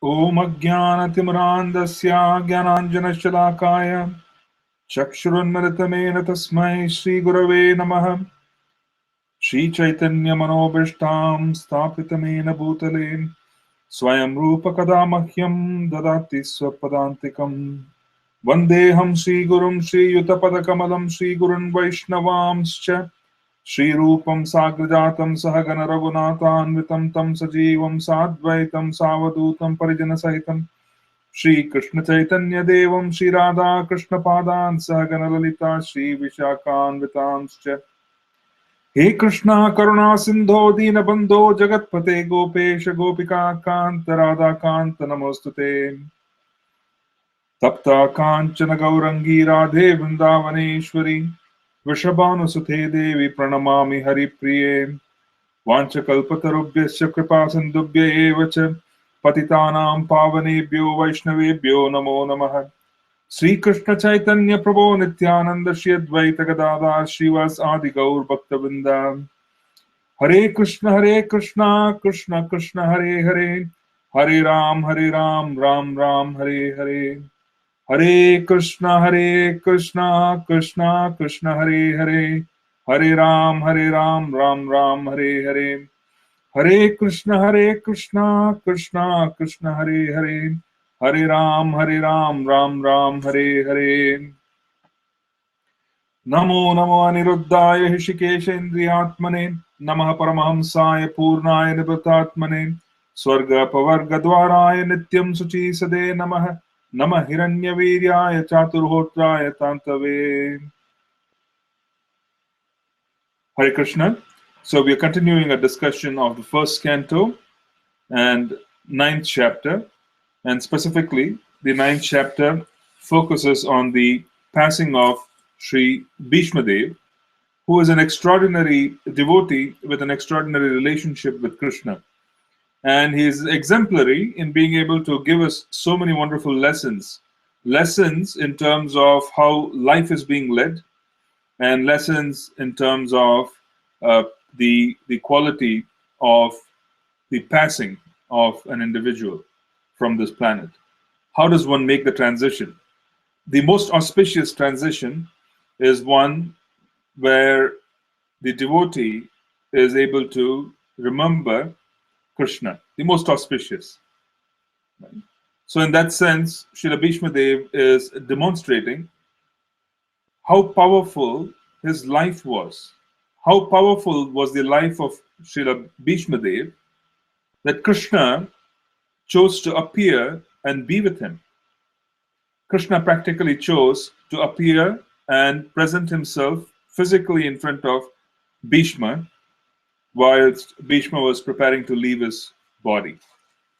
Om Ajnanatimrandasya Jnananjanashalakaya Chakshurunmilitamena Tasmai Shri Gurave Namaha Shri Chaitanya Manobishtam Sthapitamena Bhutale Swayam Rupa Kadamahyam Dadati Swapadantikam Vandeham Shri Gurum Shri Yutapadakamalam Shri Gurun Vaishnavamscha Shri Rupam Sagrajatam Sahagana Raghunathanvitam Tam Sajivam Sadvaitam Savadutam Parijana Sahitam Shri Krishna Chaitanya Devam Shri Radha Krishna Padan Sahagana Lalita Shri Vishakhanvitanscha He Krishna Karuna Sindho Dina Bandho Jagatpate Gopesha Gopika Kanta Radha Kanta Namostute Tapta Kanchana Gaurangi Radhe Vrindavaneshwari Vrishabhanusute Devi Pranamami Hari Priye Vanchakalpatarubhyasya Kripa Sindhubhya Eva Cha Patitanam Pavanebhyo Vaishnavebhyo Namo Namaha Sri Krishna Chaitanya Prabhu Nityananda Shri Advaita Gadadhar Srivas Adi Gaur Bhaktavinda Hare Krishna Krishna Krishna Hare Hare Hare Ram Ram Ram Hare Hare Hare Krishna Krishna Krishna Hare Hare Hare Ram Ram Ram Hare Hare Hare Krishna Krishna Krishna Hare Hare Hare Ram Ram Ram Hare Hare Namo Namo Aniruddhaya Hishikeshendriyatmane Namaha Paramahamsaya Purnaya Nibratatmane Swarga Pavarga Dwaraya Nityam Suchi Sade Namaha Namah Hiranyaviryaya Chaturhotraya Tantave Hare Krishna. So we are continuing a discussion of the first canto and ninth chapter, and specifically the ninth chapter focuses on the passing of Sri Bhishma Dev, who is an extraordinary devotee with an extraordinary relationship with Krishna. And he is exemplary in being able to give us so many wonderful lessons. Lessons in terms of how life is being led, and lessons in terms of the quality of the passing of an individual from this planet. How does one make the transition? The most auspicious transition is one where the devotee is able to remember Krishna, the most auspicious. So, in that sense, Srila Bhishma Dev is demonstrating how powerful his life was. How powerful was the life of Srila Bhishma Dev that Krishna chose to appear and be with him. Krishna practically chose to appear and present himself physically in front of Bhishma whilst Bhishma was preparing to leave his body.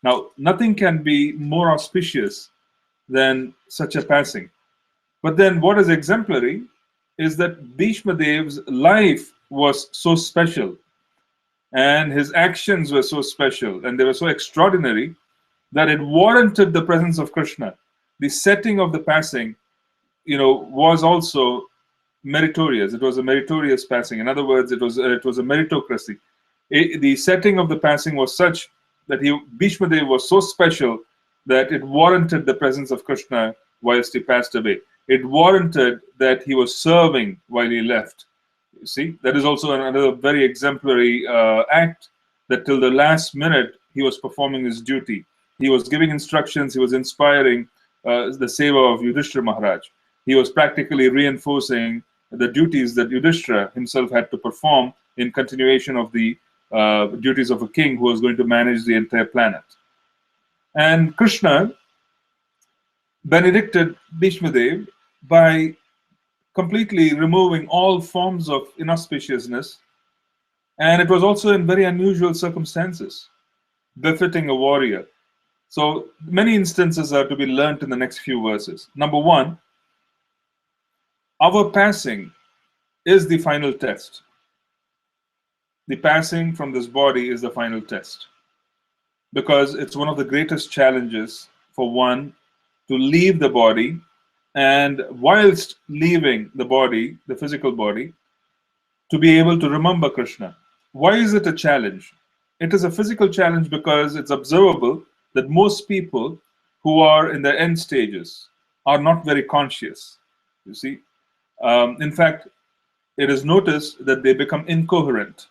Now, nothing can be more auspicious than such a passing. But then what is exemplary is that Bhishma Dev's life was so special and his actions were so special and they were so extraordinary that it warranted the presence of Krishna. The setting of the passing, was also meritorious. It was a meritorious passing. In other words, it was a meritocracy. The setting of the passing was such that Bhishma Dev was so special that it warranted the presence of Krishna whilst he passed away. It warranted that he was serving while he left. You see, that is also another very exemplary act, that till the last minute he was performing his duty. He was giving instructions, he was inspiring the seva of Yudhishthira Maharaj. He was practically reinforcing the duties that Yudhishthira himself had to perform in continuation of the duties of a king who was going to manage the entire planet. And Krishna benedicted Bhishma Dev by completely removing all forms of inauspiciousness, and it was also in very unusual circumstances, befitting a warrior. So many instances are to be learnt in the next few verses. Number one, our passing is the final test. The passing from this body is the final test, because it's one of the greatest challenges for one to leave the body, and whilst leaving the body, the physical body, to be able to remember Krishna. Why is it a challenge? It is a physical challenge because it's observable that most people who are in their end stages are not very conscious. You see, in fact, it is noticed that they become incoherent.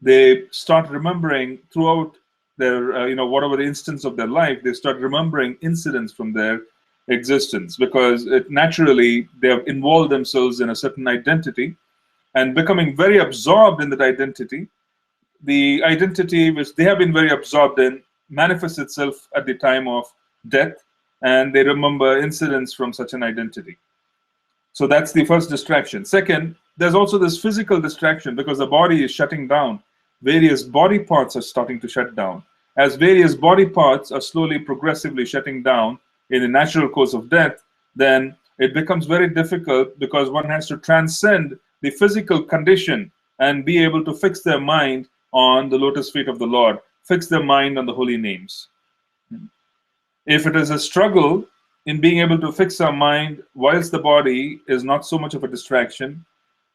They start remembering throughout their, whatever the instance of their life, they start remembering incidents from their existence, because naturally they have involved themselves in a certain identity, and becoming very absorbed in that identity, the identity which they have been very absorbed in manifests itself at the time of death, and they remember incidents from such an identity. So that's the first distraction. Second, there's also this physical distraction, because the body is shutting down. Various body parts are starting to shut down. As various body parts are slowly, progressively shutting down in the natural course of death, then it becomes very difficult, because one has to transcend the physical condition and be able to fix their mind on the lotus feet of the Lord, fix their mind on the holy names. If it is a struggle in being able to fix our mind whilst the body is not so much of a distraction,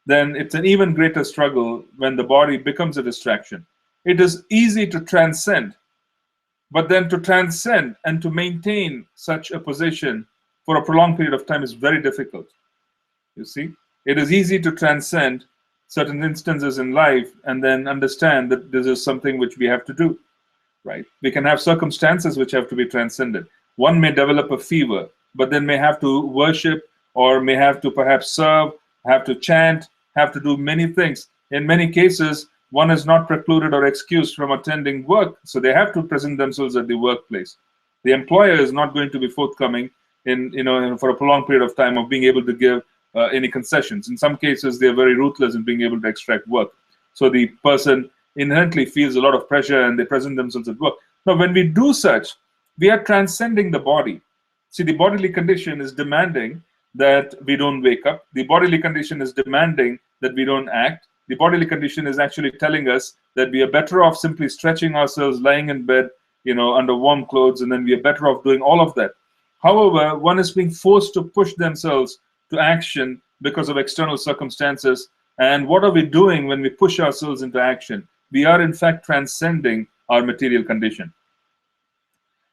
then it's an even greater struggle when the body becomes a distraction. It is easy to transcend, but then to transcend and to maintain such a position for a prolonged period of time is very difficult. You see, it is easy to transcend certain instances in life and then understand that this is something which we have to do, right? We can have circumstances which have to be transcended. One may develop a fever, but then may have to worship, or may have to perhaps serve, have to chant, have to do many things. In many cases, one is not precluded or excused from attending work, so they have to present themselves at the workplace. The employer is not going to be forthcoming for a prolonged period of time of being able to give any concessions. In some cases, they are very ruthless in being able to extract work. So the person inherently feels a lot of pressure and they present themselves at work. Now, when we do such, we are transcending the body. See, the bodily condition is demanding that we don't wake up. The bodily condition is demanding that we don't act. The bodily condition is actually telling us that we are better off simply stretching ourselves, lying in bed, under warm clothes, and then we are better off doing all of that. However, one is being forced to push themselves to action because of external circumstances. And what are we doing when we push ourselves into action? We are in fact transcending our material condition.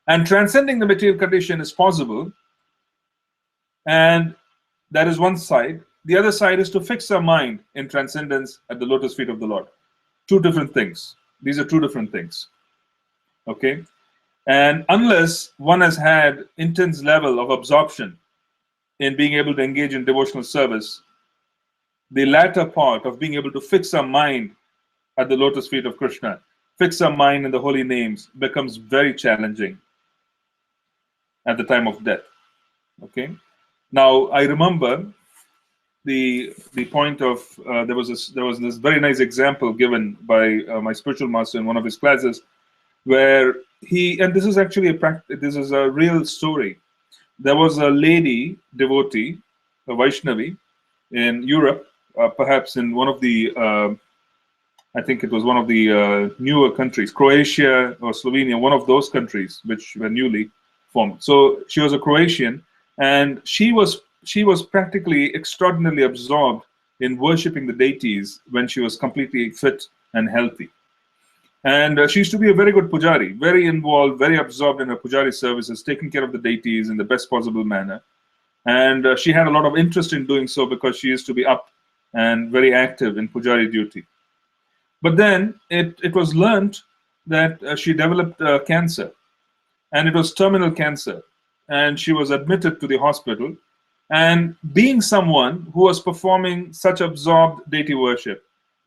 And transcending the material condition is possible, and that is one side. The other side is to fix our mind in transcendence at the lotus feet of the Lord. Two different things. These are two different things. Okay? And unless one has had intense level of absorption in being able to engage in devotional service, the latter part of being able to fix our mind at the lotus feet of Krishna, fix our mind in the holy names, becomes very challenging at the time of death. Okay? Now, I remember the point of there was this very nice example given by my spiritual master in one of his classes, where and this is actually this is a real story. There was a lady devotee, a Vaishnavi, in Europe, perhaps in one of the I think it was one of the newer countries, Croatia or Slovenia, one of those countries which were newly formed. So she was a Croatian, and she was practically extraordinarily absorbed in worshipping the deities when she was completely fit and healthy. And she used to be a very good pujari, very involved, very absorbed in her pujari services, taking care of the deities in the best possible manner. And she had a lot of interest in doing so because she used to be up and very active in pujari duty. But then it was learned that she developed cancer, and it was terminal cancer. And she was admitted to the hospital. And being someone who was performing such absorbed deity worship,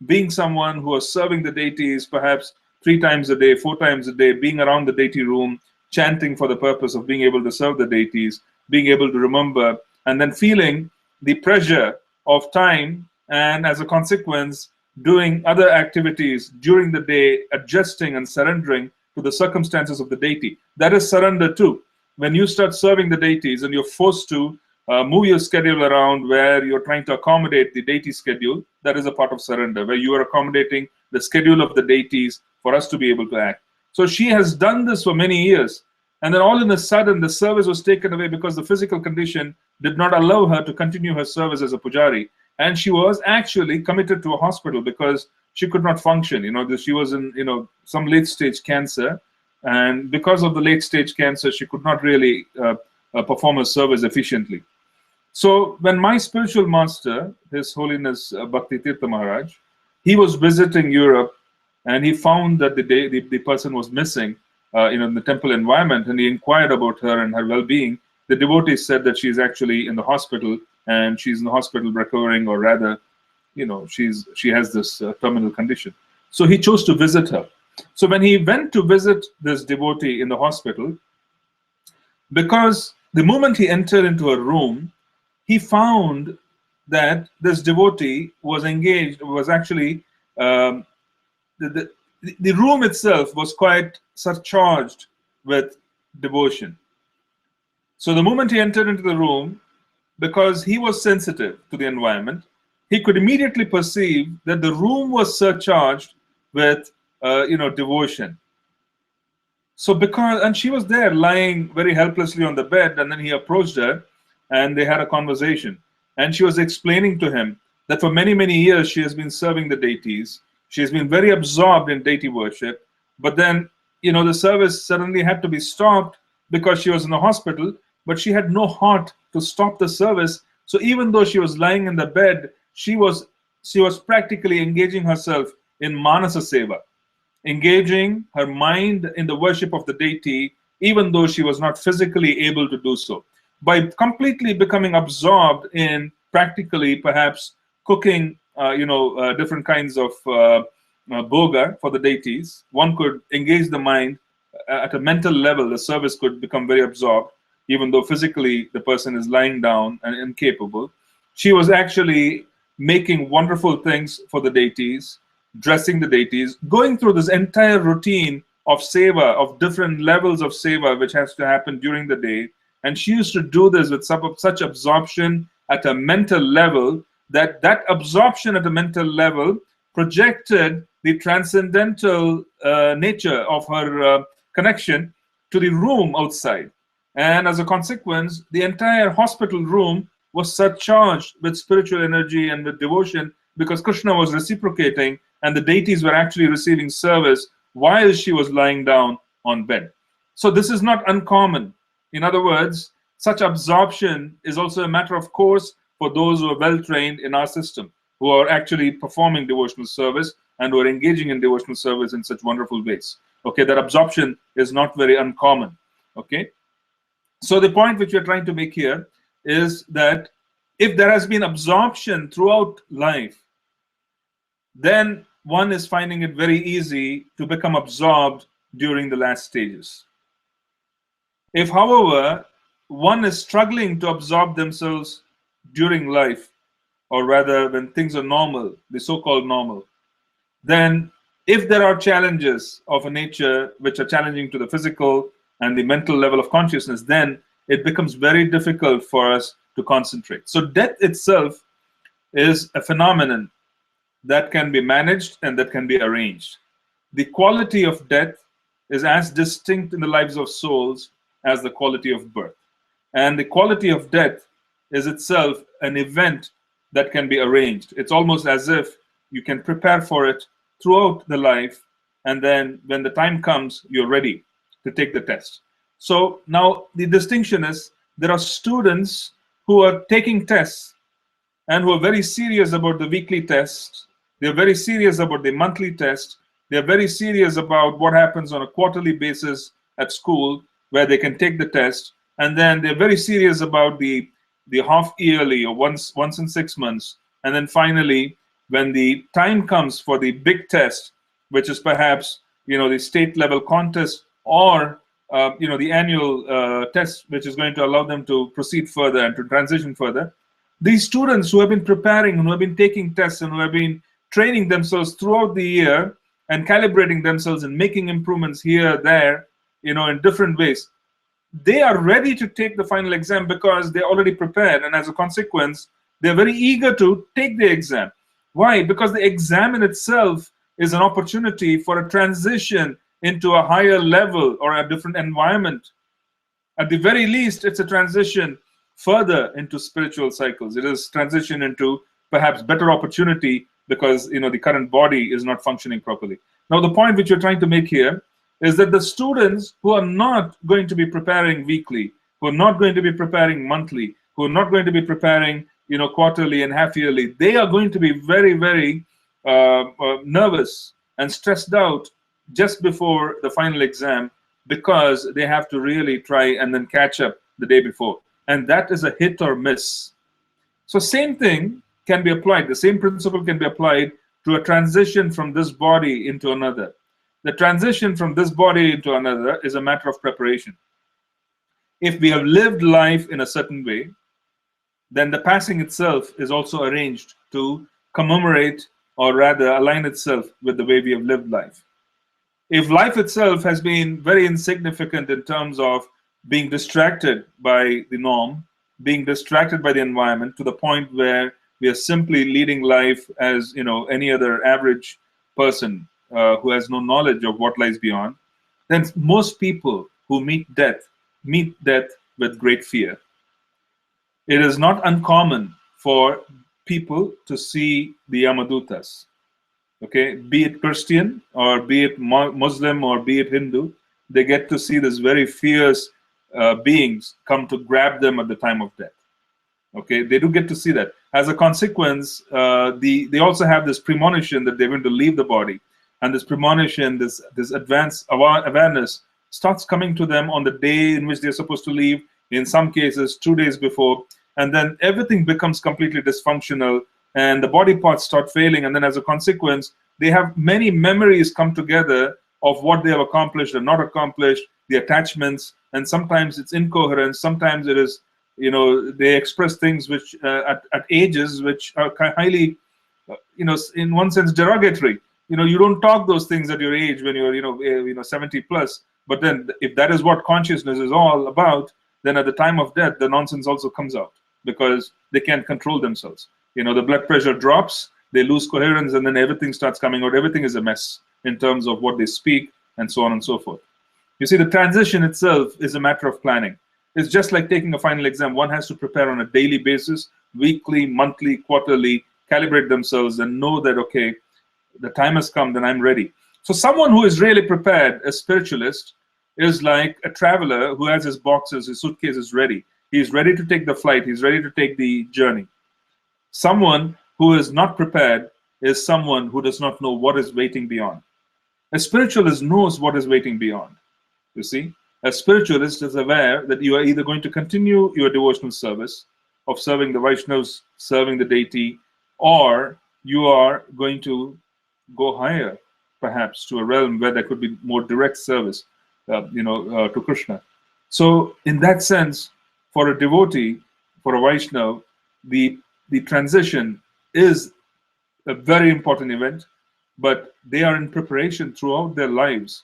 being someone who was serving the deities perhaps 3 times a day, 4 times a day, being around the deity room, chanting for the purpose of being able to serve the deities, being able to remember, and then feeling the pressure of time, and as a consequence, doing other activities during the day, adjusting and surrendering to the circumstances of the deity. That is surrender too. When you start serving the deities and you're forced to move your schedule around where you're trying to accommodate the deity schedule, that is a part of surrender, where you are accommodating the schedule of the deities for us to be able to act. So she has done this for many years, and then all of a sudden the service was taken away because the physical condition did not allow her to continue her service as a pujari, and she was actually committed to a hospital because she could not function. She was in some late stage cancer, and because of the late stage cancer, she could not really perform her service efficiently. So when my spiritual master, His Holiness Bhakti Tirtha Maharaj, he was visiting Europe, and he found that the person was missing, in the temple environment, and he inquired about her and her well-being. The devotee said that she's actually in the hospital, and she's in the hospital recovering, or rather, she has this terminal condition. So he chose to visit her. So when he went to visit this devotee in the hospital, because the moment he entered into a room, he found that this devotee was engaged, was actually, the room itself was quite surcharged with devotion. So the moment he entered into the room, because he was sensitive to the environment, he could immediately perceive that the room was surcharged with, devotion. So and she was there lying very helplessly on the bed, and then he approached her and they had a conversation. And she was explaining to him that for many, many years she has been serving the deities. She has been very absorbed in deity worship. But then, the service suddenly had to be stopped because she was in the hospital, but she had no heart to stop the service. So even though she was lying in the bed, she was practically engaging herself in Manasa Seva, engaging her mind in the worship of the deity, even though she was not physically able to do so. By completely becoming absorbed in practically perhaps cooking, different kinds of bhoga for the deities, one could engage the mind at a mental level. The service could become very absorbed, even though physically the person is lying down and incapable. She was actually making wonderful things for the deities, dressing the deities, going through this entire routine of seva, of different levels of seva, which has to happen during the day. And she used to do this with such absorption at a mental level that absorption at a mental level projected the transcendental nature of her connection to the room outside. And as a consequence, the entire hospital room was surcharged with spiritual energy and with devotion, because Krishna was reciprocating and the deities were actually receiving service while she was lying down on bed. So this is not uncommon. In other words, such absorption is also a matter of course for those who are well trained in our system, who are actually performing devotional service and who are engaging in devotional service in such wonderful ways. Okay, that absorption is not very uncommon. Okay, so the point which we're trying to make here is that if there has been absorption throughout life, then one is finding it very easy to become absorbed during the last stages. If, however, one is struggling to absorb themselves during life, or rather when things are normal, the so-called normal, then if there are challenges of a nature which are challenging to the physical and the mental level of consciousness, then it becomes very difficult for us to concentrate. So death itself is a phenomenon that can be managed and that can be arranged. The quality of death is as distinct in the lives of souls as the quality of birth. And the quality of death is itself an event that can be arranged. It's almost as if you can prepare for it throughout the life, and then when the time comes, you're ready to take the test. So now the distinction is there are students who are taking tests and who are very serious about the weekly test. They're very serious about the monthly test. They're very serious about what happens on a quarterly basis at school, where they can take the test. And then they're very serious about the half yearly or once in 6 months. And then finally, when the time comes for the big test, which is perhaps the state level contest, or the annual test, which is going to allow them to proceed further and to transition further, these students who have been preparing and who have been taking tests and who have been training themselves throughout the year and calibrating themselves and making improvements here, there, in different ways, they are ready to take the final exam because they're already prepared, and as a consequence, they're very eager to take the exam. Why? Because the exam in itself is an opportunity for a transition into a higher level or a different environment. At the very least, it's a transition further into spiritual cycles. It is transition into perhaps better opportunity because the current body is not functioning properly. Now, the point which we're trying to make here is that the students who are not going to be preparing weekly, who are not going to be preparing monthly, who are not going to be preparing, quarterly and half yearly, they are going to be very, very nervous and stressed out just before the final exam, because they have to really try and then catch up the day before. And that is a hit or miss. So same thing can be applied. The same principle can be applied to a transition from this body into another. The transition from this body into another is a matter of preparation. If we have lived life in a certain way, then the passing itself is also arranged to commemorate, or rather align itself with the way we have lived life. If life itself has been very insignificant in terms of being distracted by the norm, being distracted by the environment, to the point where we are simply leading life as any other average person who has no knowledge of what lies beyond, then most people who meet death with great fear. It is not uncommon for people to see the Yamadutas. Okay, be it Christian or be it Muslim or be it Hindu, they get to see this very fierce beings come to grab them at the time of death. Okay, they do get to see that. As a consequence, they also have this premonition that they're going to leave the body, and this premonition, this advanced awareness, starts coming to them on the day in which they're supposed to leave. In some cases, 2 days before, and then everything becomes completely dysfunctional, and the body parts start failing, and then as a consequence, they have many memories come together of what they have accomplished or not accomplished, the attachments, and sometimes it's incoherent, sometimes it is, they express things which at ages which are highly, in one sense derogatory. You don't talk those things at your age when you're 70 plus, but then if that is what consciousness is all about, then at the time of death, the nonsense also comes out, because they can't control themselves. The blood pressure drops, they lose coherence, and then everything starts coming out. Everything is a mess in terms of what they speak, and so on and so forth. You see, the transition itself is a matter of planning. It's just like taking a final exam. One has to prepare on a daily basis, weekly, monthly, quarterly, calibrate themselves and know that, okay, the time has come, then I'm ready. So someone who is really prepared, a spiritualist, is like a traveler who has his boxes, his suitcases ready. He's ready to take the flight. He's ready to take the journey. Someone who is not prepared is someone who does not know what is waiting beyond. A spiritualist knows what is waiting beyond. You see, a spiritualist is aware that you are either going to continue your devotional service of serving the Vaishnavas, serving the deity, or you are going to go higher, perhaps to a realm where there could be more direct service, to Krishna. So, in that sense, for a devotee, for a Vaishnava, the transition is a very important event, but they are in preparation throughout their lives.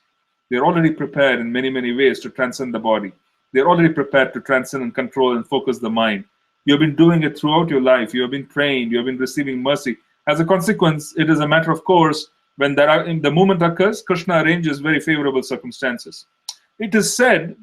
They're already prepared in many, many ways to transcend the body. They're already prepared to transcend and control and focus the mind. You've been doing it throughout your life. You have been trained. You have been receiving mercy. As a consequence, it is a matter of course, when the moment occurs, Krishna arranges very favorable circumstances. It is said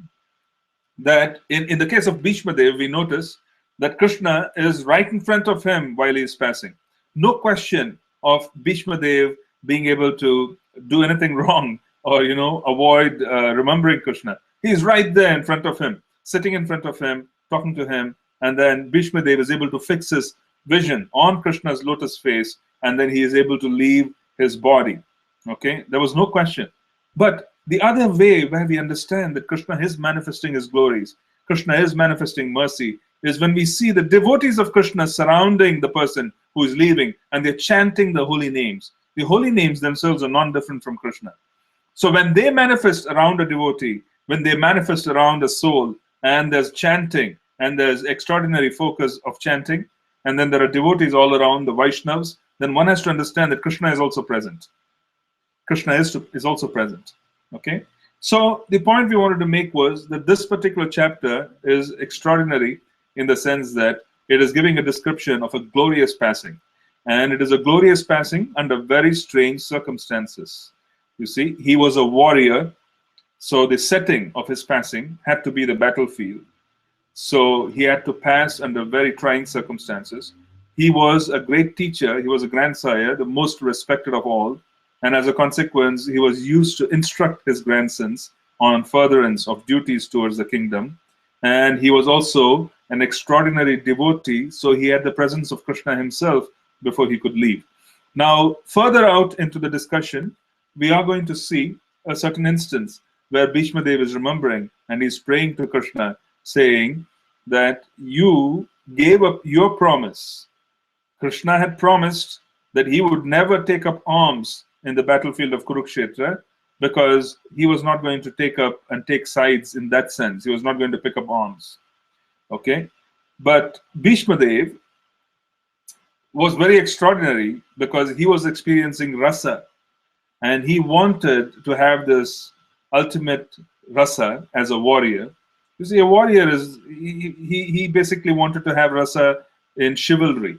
that in the case of Bhishma Dev, we notice that Krishna is right in front of him while he is passing. No question of Bhishma Dev being able to do anything wrong or avoid remembering Krishna. He is right there in front of him, sitting in front of him, talking to him, and then Bhishma Dev is able to fix his vision on Krishna's lotus face, and then he is able to leave his body. Okay, there was no question. But the other way where we understand that Krishna is manifesting his glories, Krishna is manifesting mercy, is when we see the devotees of Krishna surrounding the person who is leaving, and they're chanting the holy names. The holy names themselves are non-different from Krishna. So when they manifest around a devotee, when they manifest around a soul, and there's chanting, and there's extraordinary focus of chanting, and then there are devotees all around, the Vaishnavas, then one has to understand that Krishna is also present. Krishna is also present. Okay? So the point we wanted to make was that this particular chapter is extraordinary in the sense that it is giving a description of a glorious passing. And it is a glorious passing under very strange circumstances. You see, he was a warrior, so the setting of his passing had to be the battlefield. So he had to pass under very trying circumstances. He was a great teacher. He was a grandsire, the most respected of all. and as a consequence, he was used to instruct his grandsons on furtherance of duties towards the kingdom. And he was also an extraordinary devotee, so he had the presence of Krishna himself before he could leave. Now, further out into the discussion, we are going to see a certain instance where Bhishma Dev is remembering and he's praying to Krishna, saying that you gave up your promise. Krishna had promised that he would never take up arms in the battlefield of Kurukshetra, because he was not going to take up and take sides in that sense. He was not going to pick up arms. Okay? But Bhishma Dev was very extraordinary because he was experiencing rasa, and he wanted to have this ultimate rasa as a warrior. You see, a warrior is, he basically wanted to have rasa in chivalry.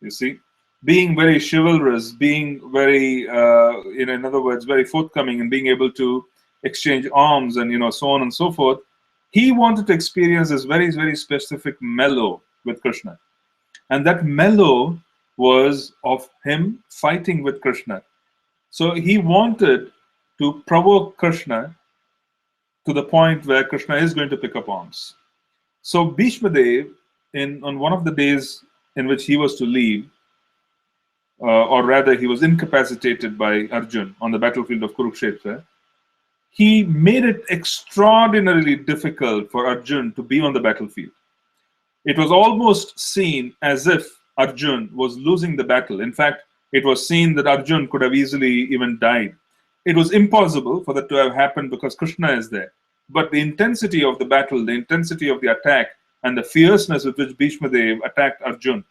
You see, being very chivalrous, being very, in other words, very forthcoming, and being able to exchange arms and, so on and so forth. He wanted to experience this very, very specific mellow with Krishna. And that mellow was of him fighting with Krishna. So he wanted to provoke Krishna to the point where Krishna is going to pick up arms. So Bhishma Dev, on one of the days in which he was to leave, or rather he was incapacitated by Arjun on the battlefield of Kurukshetra, he made it extraordinarily difficult for Arjun to be on the battlefield. It was almost seen as if Arjun was losing the battle. In fact, it was seen that Arjun could have easily even died. It was impossible for that to have happened because Krishna is there. But the intensity of the battle, the intensity of the attack, and the fierceness with which Bhishma Dev attacked Arjun,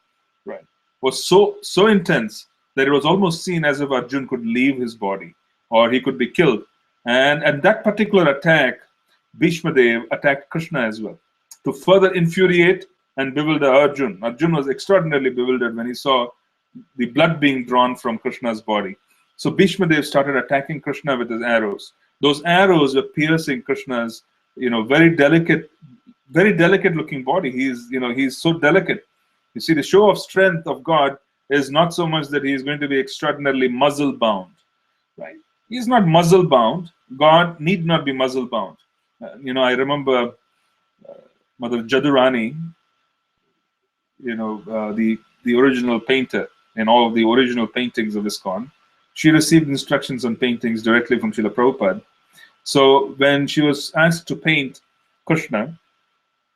right, was so intense that it was almost seen as if Arjun could leave his body or he could be killed. And at that particular attack, Bhishma Dev attacked Krishna as well to further infuriate and bewilder Arjun. Arjun was extraordinarily bewildered when he saw the blood being drawn from Krishna's body. So Bhishma Dev started attacking Krishna with his arrows. Those arrows were piercing Krishna's, very delicate looking body. He's so delicate. You see, the show of strength of God is not so much that he is going to be extraordinarily muzzle bound, right? He's not muzzle bound. God need not be muzzle bound. I remember Mother Jadurani, the original painter in all of the original paintings of ISKCON. She received instructions on paintings directly from Srila Prabhupada. So when she was asked to paint Krishna,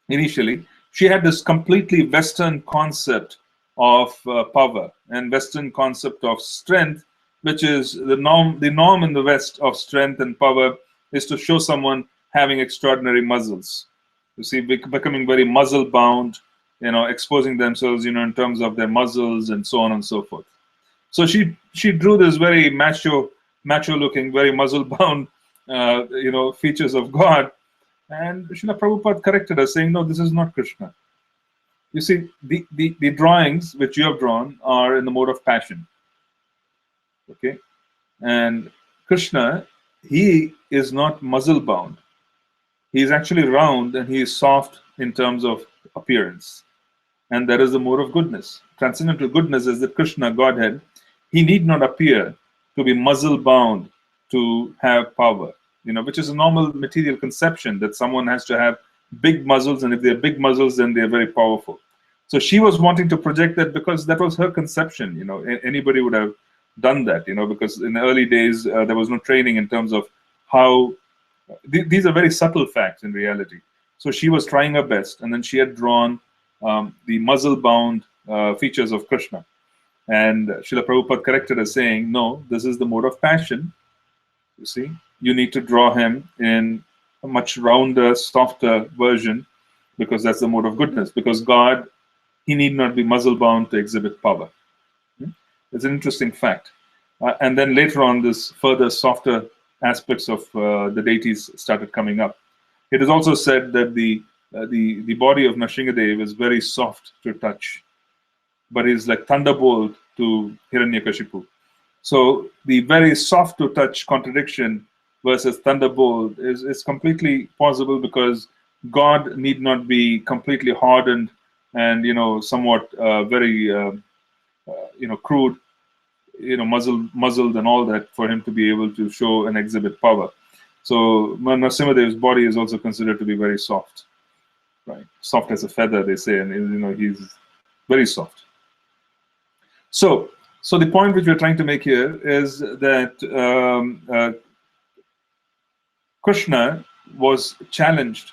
initially, she had this completely Western concept of power and Western concept of strength, which is the norm. The norm in the West of strength and power is to show someone having extraordinary muscles. You see, becoming very muzzle bound, exposing themselves, in terms of their muscles and so on and so forth. So she drew this very macho looking, very muzzle bound, features of God. And Srila Prabhupada corrected her, saying, no, this is not Krishna. You see, the drawings which you have drawn are in the mode of passion. Okay? And Krishna, he is not muzzle bound. He is actually round and he is soft in terms of appearance. And that is the mode of goodness. Transcendental goodness is that Krishna, Godhead, he need not appear to be muzzle bound to have power, which is a normal material conception that someone has to have big muscles, and if they're big muscles, then they're very powerful. So she was wanting to project that because that was her conception. Anybody would have done that, because in the early days, there was no training in terms of how, these are very subtle facts in reality. So she was trying her best, and then she had drawn the muzzle-bound features of Krishna. And Srila Prabhupada corrected her, saying, no, this is the mode of passion. You see, you need to draw him in a much rounder, softer version, because that's the mode of goodness. Because God, he need not be muzzle-bound to exhibit power. It's an interesting fact. And then later on, this further softer aspects of the deities started coming up. It is also said that the body of Nrsingadev is very soft to touch, but is like thunderbolt to Hiranyakashipu. So the very soft to touch contradiction versus thunderbolt is completely possible, because God need not be completely hardened and somewhat very crude. muzzled and all that for him to be able to show and exhibit power. So Narasimhadev's body is also considered to be very soft, right? Soft as a feather, they say, and he's very soft. So the point which we're trying to make here is that Krishna was challenged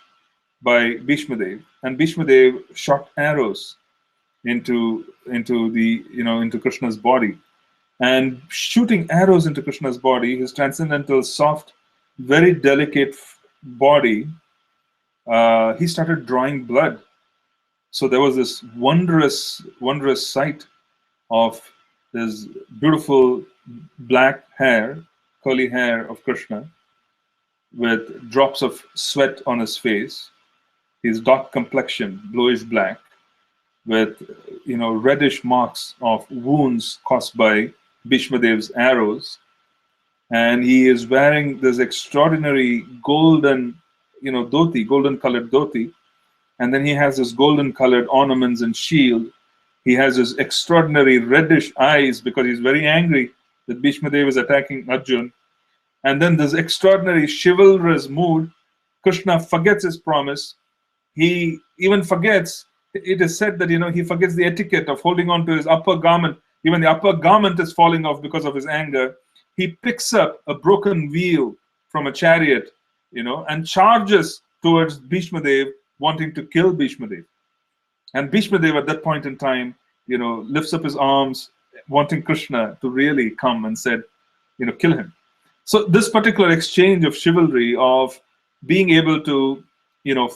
by Bhishmadev, and Bhishmadev shot arrows into Krishna's body. And shooting arrows into Krishna's body, his transcendental, soft, very delicate body, he started drawing blood. So there was this wondrous sight of this beautiful black hair, curly hair of Krishna, with drops of sweat on his face, his dark complexion, bluish black, with reddish marks of wounds caused by Bhishmadev's arrows, and he is wearing this extraordinary golden, golden colored dhoti, and then he has this golden colored ornaments and shield. He has his extraordinary reddish eyes because he's very angry that Bhishmadev is attacking Arjun, and then this extraordinary chivalrous mood. Krishna forgets his promise. He even forgets. It is said that he forgets the etiquette of holding on to his upper garment. Even the upper garment is falling off because of his anger. He picks up a broken wheel from a chariot, and charges towards Bhishmadev, wanting to kill Bhishmadev. And Bhishmadev at that point in time, lifts up his arms, wanting Krishna to really come and said, kill him. So this particular exchange of chivalry, of being able to,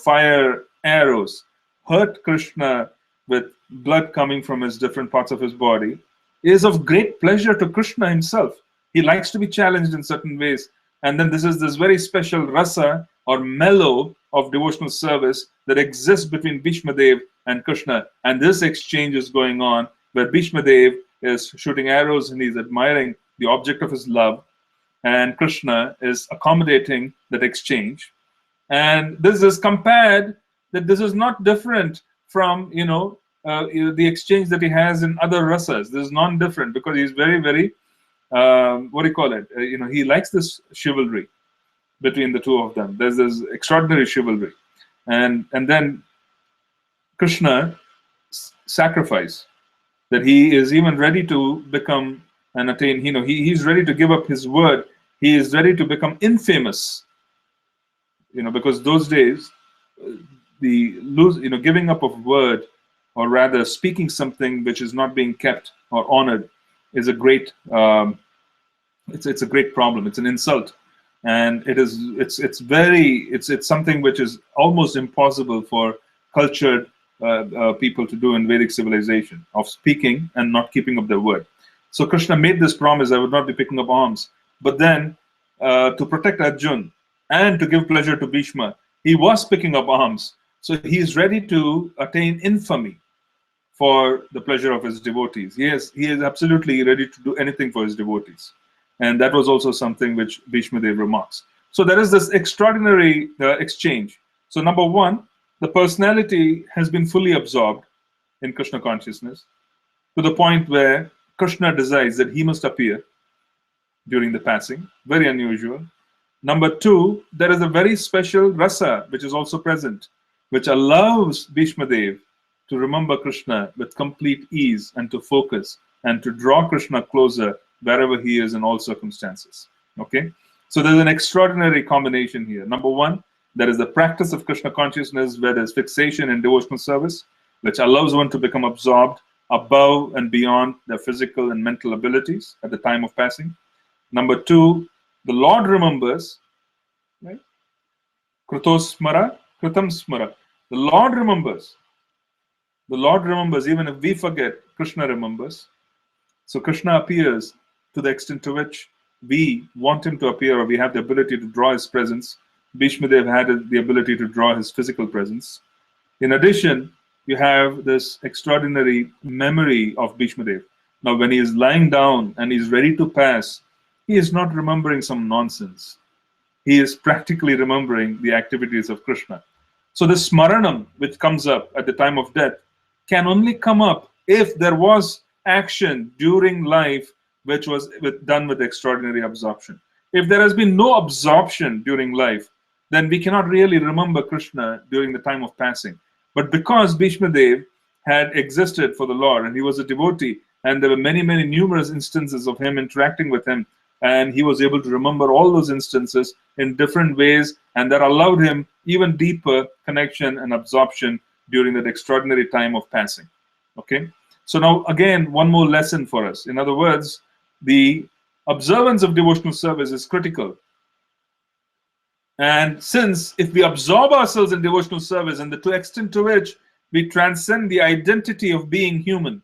fire arrows, hurt Krishna with blood coming from his different parts of his body, is of great pleasure to Krishna himself. He likes to be challenged in certain ways. And then this is this very special rasa or mellow of devotional service that exists between Bhishmadev and Krishna. And this exchange is going on where Bhishmadev is shooting arrows and he's admiring the object of his love, and Krishna is accommodating that exchange. And this is compared that this is not different from the exchange that he has in other rasas. This is non-different because he's very, very he likes this chivalry between the two of them. There's this extraordinary chivalry, and then Krishna sacrifice, that he is even ready to become and attain. He's ready to give up his word. He is ready to become infamous. Because those days, giving up of word, or rather speaking something which is not being kept or honored, is a great it's a great problem. It's an insult, and it's something which is almost impossible for cultured people to do in Vedic civilization, of speaking and not keeping up their word. So Krishna made this promise: I would not be picking up arms. But then to protect Arjun and to give pleasure to Bhishma, he was picking up arms. So he is ready to attain infamy for the pleasure of his devotees. He is absolutely ready to do anything for his devotees. And that was also something which Bhishmadev remarks. So there is this extraordinary exchange. So number one, the personality has been fully absorbed in Krishna consciousness to the point where Krishna decides that he must appear during the passing. Very unusual. Number two, there is a very special rasa which is also present, which allows Bhishmadev to remember Krishna with complete ease and to focus and to draw Krishna closer wherever he is in all circumstances. Okay? So there's an extraordinary combination here. Number one, there is the practice of Krishna consciousness where there's fixation in devotional service, which allows one to become absorbed above and beyond their physical and mental abilities at the time of passing. Number two, the Lord remembers, right? Krutosmara, Kritam smara. The Lord remembers. The Lord remembers. Even if we forget, Krishna remembers. So Krishna appears to the extent to which we want him to appear, or we have the ability to draw his presence. Bhishmadev had the ability to draw his physical presence. In addition, you have this extraordinary memory of Bhishmadev. Now, when he is lying down and he's ready to pass, he is not remembering some nonsense. He is practically remembering the activities of Krishna. So the smaranam, which comes up at the time of death, can only come up if there was action during life which was done with extraordinary absorption. If there has been no absorption during life, then we cannot really remember Krishna during the time of passing. But because Bhishma Dev had existed for the Lord and he was a devotee, and there were many, many numerous instances of him interacting with him, and he was able to remember all those instances in different ways, and that allowed him even deeper connection and absorption during that extraordinary time of passing. Okay, so now again, one more lesson for us. In other words, the observance of devotional service is critical. And since if we absorb ourselves in devotional service, and to the extent to which we transcend the identity of being human,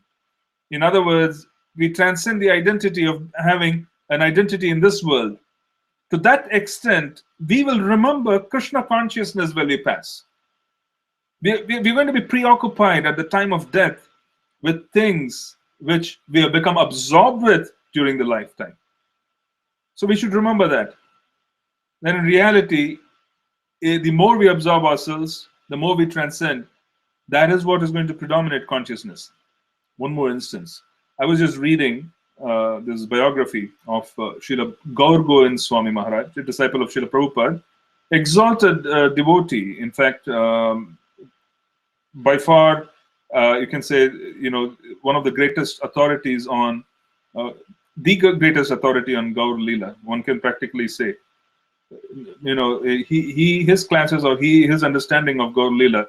in other words, we transcend the identity of having an identity in this world, to that extent, we will remember Krishna consciousness when we pass. We're going to be preoccupied at the time of death with things which we have become absorbed with during the lifetime. So we should remember that. Then in reality, the more we absorb ourselves, the more we transcend. That is what is going to predominate consciousness. One more instance. I was just reading this biography of Srila Gaur Govind Swami Maharaj, a disciple of Srila Prabhupada, exalted devotee. In fact, by far, you can say, one of the greatest authorities on, the greatest authority on Gaur Leela, one can practically say. His classes or his understanding of Gaur Leela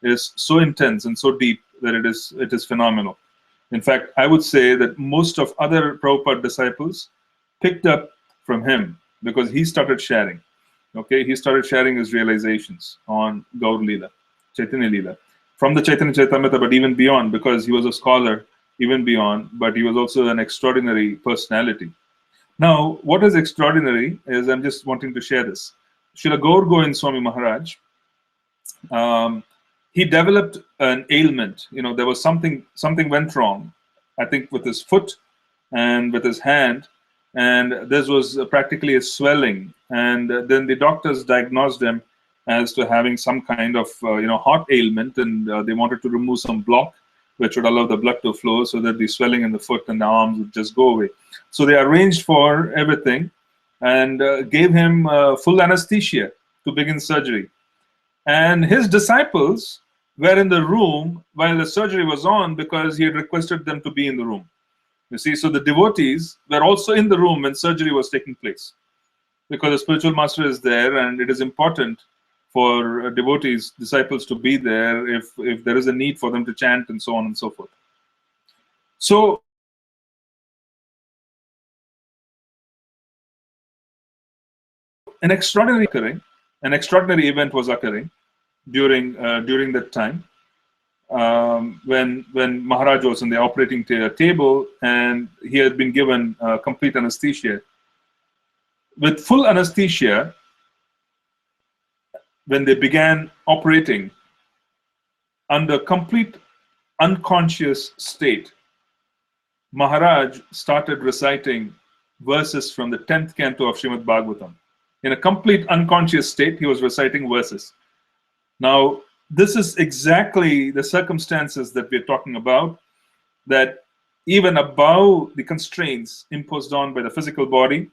is so intense and so deep that it is phenomenal. In fact, I would say that most of other Prabhupada disciples picked up from him because he started sharing. Okay, he started sharing his realizations on Gaur Leela, Chaitanya Leela, from the Chaitanya Charitamrita, but even beyond, because he was a scholar, even beyond, but he was also an extraordinary personality. Now, what is extraordinary is, I'm just wanting to share this. Srila Gaur Govind Swami Maharaj, he developed an ailment. There was something went wrong, I think, with his foot and with his hand, and this was practically a swelling. And then the doctors diagnosed him as to having some kind of heart ailment, and they wanted to remove some block which would allow the blood to flow so that the swelling in the foot and the arms would just go away. So they arranged for everything and gave him full anesthesia to begin surgery. And his disciples were in the room while the surgery was on because he had requested them to be in the room. You see, so the devotees were also in the room when surgery was taking place, because the spiritual master is there, and it is important for devotees, disciples, to be there if there is a need for them to chant and so on and so forth. So an extraordinary event was occurring during that time when Maharaj was on the operating table, and he had been given complete anesthesia. With full anesthesia, when they began operating under complete unconscious state, Maharaj started reciting verses from the 10th canto of Srimad Bhagavatam. In a complete unconscious state, he was reciting verses. Now, this is exactly the circumstances that we're talking about, that even above the constraints imposed on by the physical body,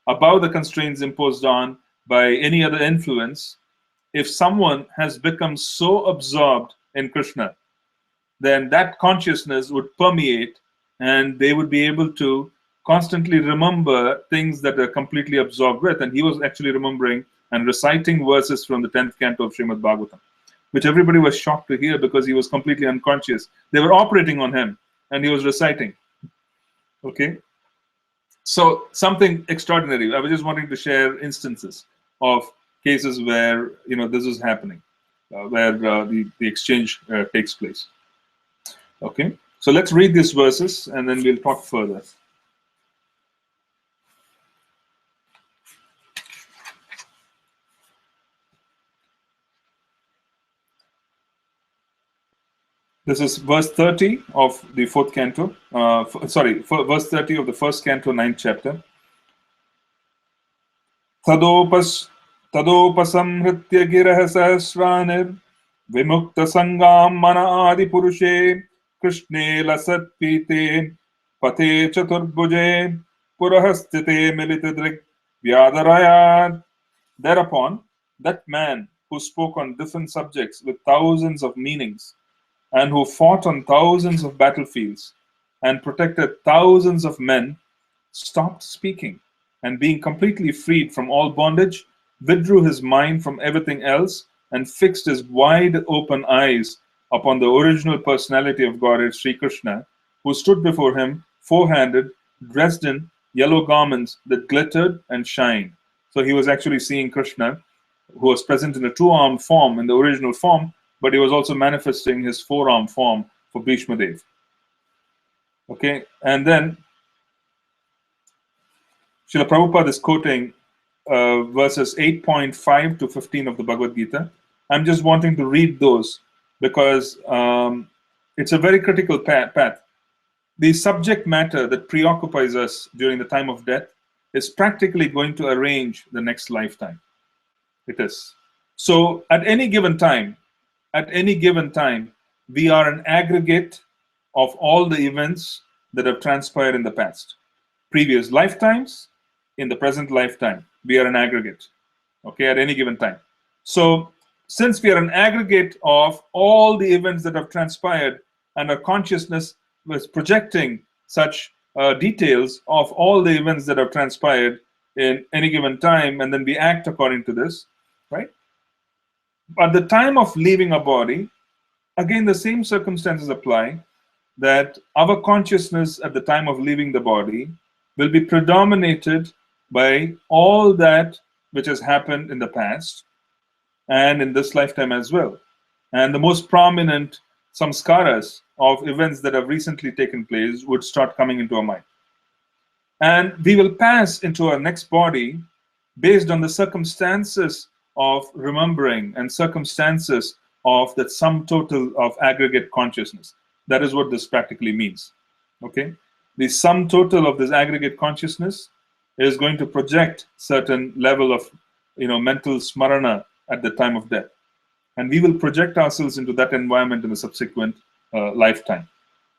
above the constraints imposed on by any other influence, if someone has become so absorbed in Krishna, then that consciousness would permeate, and they would be able to constantly remember things that they're completely absorbed with. And he was actually remembering and reciting verses from the 10th canto of Srimad Bhagavatam, which everybody was shocked to hear because he was completely unconscious. They were operating on him, and he was reciting. Okay? So something extraordinary. I was just wanting to share instances of cases where this is happening, where the exchange takes place. Okay? So let's read these verses, and then we'll talk further. This is verse 30 of the 4th canto. Verse 30 of the 1st canto, 9th chapter. Tadopasamhritya girah sahasranir vimukta sangam mana adi purushe krishne lasat pite Pate Chaturbhuje Purahastite Militadrik Vyadarayat. Thereupon, that man who spoke on different subjects with thousands of meanings, and who fought on thousands of battlefields, and protected thousands of men, stopped speaking, and being completely freed from all bondage, withdrew his mind from everything else, and fixed his wide open eyes upon the original personality of Godhead Sri Krishna, who stood before him, four-handed, dressed in yellow garments that glittered and shined. So he was actually seeing Krishna, who was present in a two-armed form in the original form, but he was also manifesting his four-armed form for Bhishma Dev. Okay, and then Srila Prabhupada is quoting verses 8.5 to 15 of the Bhagavad Gita. I'm just wanting to read those because it's a very critical path. The subject matter that preoccupies us during the time of death is practically going to arrange the next lifetime. It is. So at any given time, we are an aggregate of all the events that have transpired in the past. Previous lifetimes, in the present lifetime, we are an aggregate, okay, at any given time. So since we are an aggregate of all the events that have transpired, and our consciousness was projecting such details of all the events that have transpired in any given time, and then we act according to this, right? At the time of leaving a body, again, the same circumstances apply, that our consciousness at the time of leaving the body will be predominated by all that which has happened in the past and in this lifetime as well. And the most prominent samskaras of events that have recently taken place would start coming into our mind. And we will pass into our next body based on the circumstances of remembering and circumstances of that sum total of aggregate consciousness. That is what this practically means. Okay? The sum total of this aggregate consciousness is going to project certain level of mental smarana at the time of death. And we will project ourselves into that environment in the subsequent lifetime.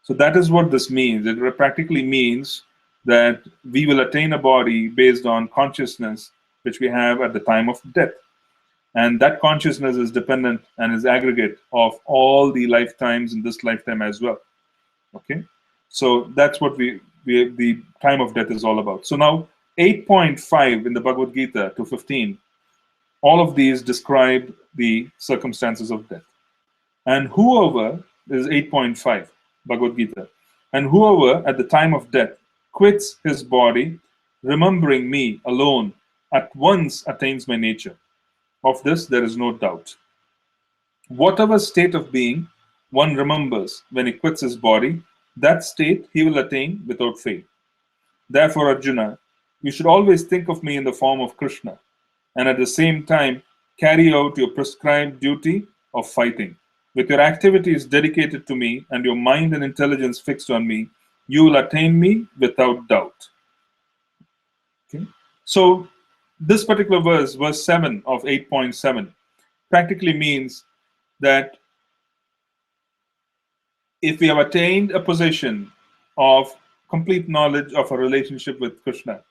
So that is what this means. It practically means that we will attain a body based on consciousness which we have at the time of death. And that consciousness is dependent and is aggregate of all the lifetimes in this lifetime as well. Okay? So that's what the time of death is all about. So now 8.5 in the Bhagavad Gita to 15, all of these describe the circumstances of death. And whoever, this is 8.5 Bhagavad Gita, and whoever at the time of death quits his body, remembering me alone, at once attains my nature. Of this there is no doubt. Whatever state of being one remembers when he quits his body, that state he will attain without fail. Therefore, Arjuna, you should always think of me in the form of Krishna, and at the same time carry out your prescribed duty of fighting. With your activities dedicated to me and your mind and intelligence fixed on me, you will attain me without doubt. Okay? So this particular verse 7 of 8.7, practically means that if we have attained a position of complete knowledge of a relationship with Krishna,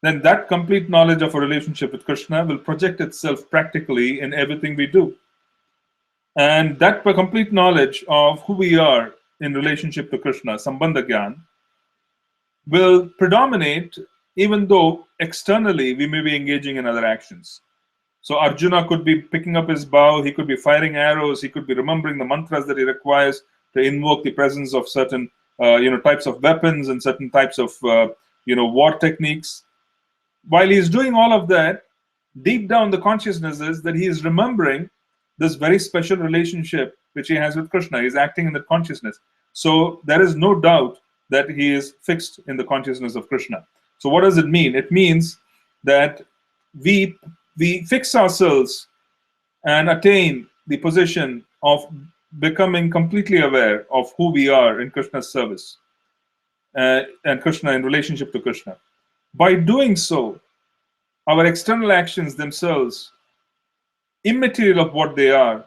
then that complete knowledge of a relationship with Krishna will project itself practically in everything we do. And that complete knowledge of who we are in relationship to Krishna, Sambandha Gyan, will predominate even though externally we may be engaging in other actions. So Arjuna could be picking up his bow, he could be firing arrows, he could be remembering the mantras that he requires to invoke the presence of certain types of weapons and certain types of war techniques. While he's doing all of that, deep down the consciousness is that he is remembering this very special relationship which he has with Krishna. He's acting in that consciousness. So there is no doubt that he is fixed in the consciousness of Krishna. So what does it mean? It means that we fix ourselves and attain the position of becoming completely aware of who we are in Krishna's service and Krishna in relationship to Krishna. By doing so, our external actions themselves, immaterial of what they are,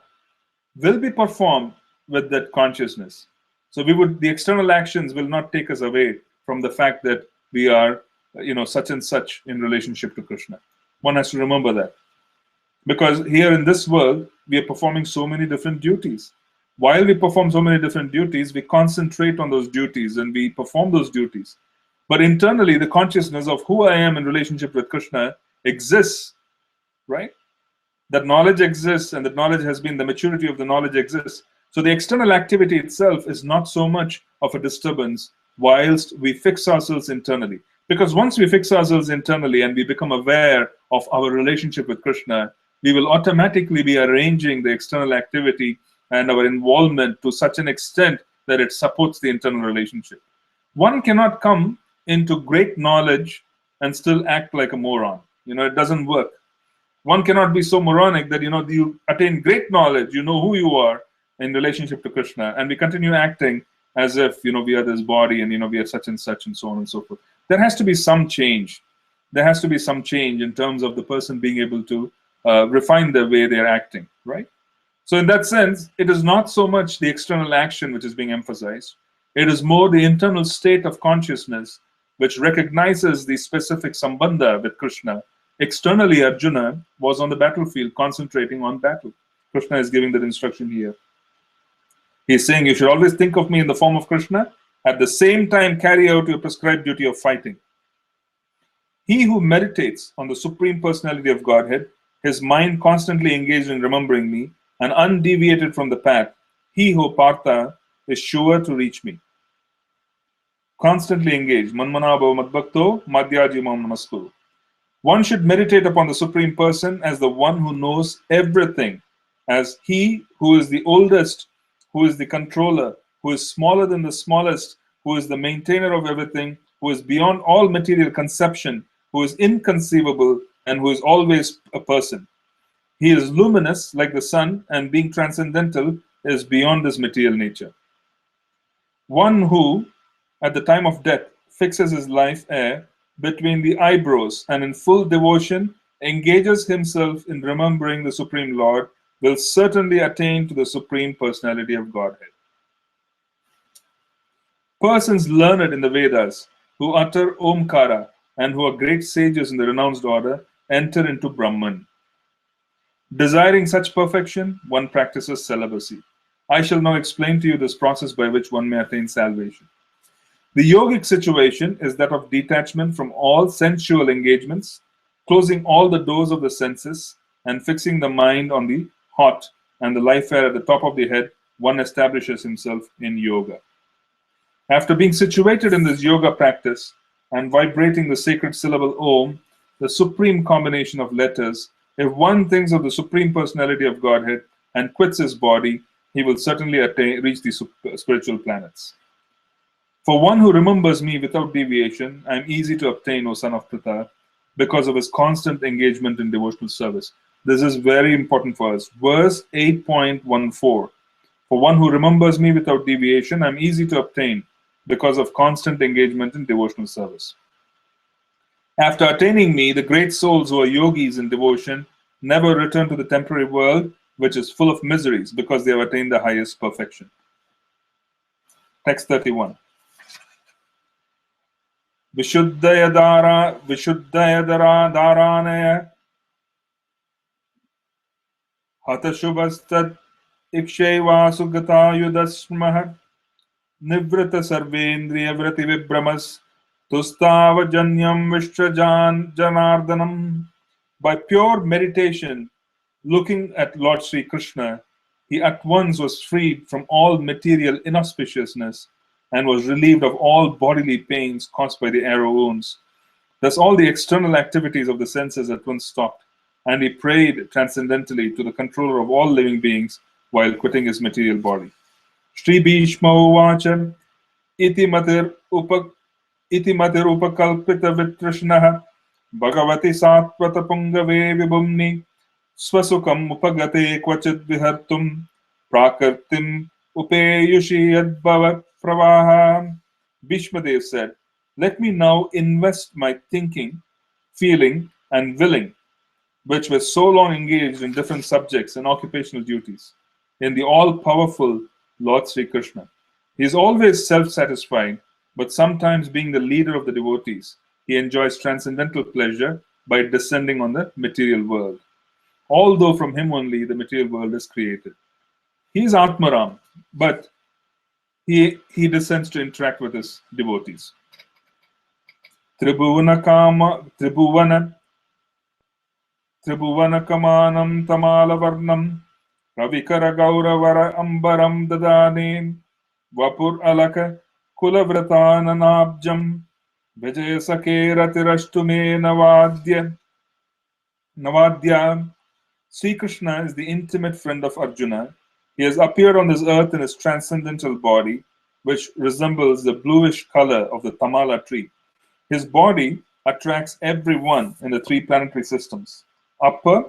will be performed with that consciousness. So the external actions will not take us away from the fact that we are, such and such in relationship to Krishna. One has to remember that. Because here in this world, we are performing so many different duties. While we perform so many different duties, we concentrate on those duties and we perform those duties. But internally, the consciousness of who I am in relationship with Krishna exists, right? That knowledge exists, and that knowledge has been, the maturity of the knowledge exists. So the external activity itself is not so much of a disturbance whilst we fix ourselves internally. Because once we fix ourselves internally and we become aware of our relationship with Krishna, we will automatically be arranging the external activity and our involvement to such an extent that it supports the internal relationship. One cannot come into great knowledge and still act like a moron. It doesn't work. One cannot be so moronic that you attain great knowledge, you know who you are in relationship to Krishna, and we continue acting as if we are this body and we are such and such and so on and so forth. There has to be some change. There has to be some change in terms of the person being able to refine the way they are acting, right? So in that sense, it is not so much the external action which is being emphasized. It is more the internal state of consciousness which recognizes the specific sambandha with Krishna. Externally, Arjuna was on the battlefield concentrating on battle. Krishna is giving that instruction here. He's saying you should always think of me in the form of Krishna, at the same time carry out your prescribed duty of fighting. He who meditates on the Supreme Personality of Godhead, his mind constantly engaged in remembering me and undeviated from the path, he who Partha is sure to reach me. Constantly engaged. Manmana bhava madbhakto madhyaji mam namaskuru. One should meditate upon the Supreme Person as the one who knows everything, as he who is the oldest, who is the controller, who is smaller than the smallest, who is the maintainer of everything, who is beyond all material conception, who is inconceivable, and who is always a person. He is luminous like the sun, and being transcendental is beyond this material nature. One who, at the time of death, fixes his life air between the eyebrows and in full devotion engages himself in remembering the Supreme Lord will certainly attain to the Supreme Personality of Godhead. Persons learned in the Vedas who utter Omkara and who are great sages in the renounced order enter into Brahman. Desiring such perfection, one practices celibacy. I shall now explain to you this process by which one may attain salvation. The yogic situation is that of detachment from all sensual engagements, closing all the doors of the senses, and fixing the mind on the hot and the life air at the top of the head. One establishes himself in yoga. After being situated in this yoga practice and vibrating the sacred syllable Om, the supreme combination of letters, if one thinks of the Supreme Personality of Godhead and quits his body, he will certainly reach the spiritual planets. For one who remembers me without deviation, I am easy to obtain, O son of Pritha, because of his constant engagement in devotional service. This is very important for us. Verse 8.14. For one who remembers me without deviation, I am easy to obtain because of constant engagement in devotional service. After attaining me, the great souls who are yogis in devotion never return to the temporary world, which is full of miseries, because they have attained the highest perfection. Text 31. Vishuddhaya dharanaya hatashubhastad iksheva sugata yudasmah nivrata sarvendriya vrati vibramas tustava janyam vishtrajan janardanam. By pure meditation, looking at Lord Sri Krishna, he at once was freed from all material inauspiciousness and was relieved of all bodily pains caused by the arrow wounds. Thus all the external activities of the senses at once stopped, and he prayed transcendently to the controller of all living beings while quitting his material body. Shri Bhishma Uvacha iti matir upakalpita vitrishnaha Bhagavati satvata pungave vibhumni swasukam upagate kvachid vihartum prakartim upeyushi yadbhava pravaha. Bhishmadev said, let me now invest my thinking, feeling, and willing, which were so long engaged in different subjects and occupational duties, in the all-powerful Lord Sri Krishna. He is always self-satisfied, but sometimes being the leader of the devotees, he enjoys transcendental pleasure by descending on the material world. Although from him only the material world is created. He is Atmaram, but he descends to interact with his devotees. Tribhuvana Kamanam Tamalavarnam Ravikara Gauravara Ambaram Dadanim Vapur Alaka Kulavratananabjam Vijaya Sakera Tirashtume Navadya. Sri Krishna is the intimate friend of Arjuna. He has appeared on this earth in his transcendental body, which resembles the bluish color of the Tamala tree. His body attracts everyone in the three planetary systems, upper,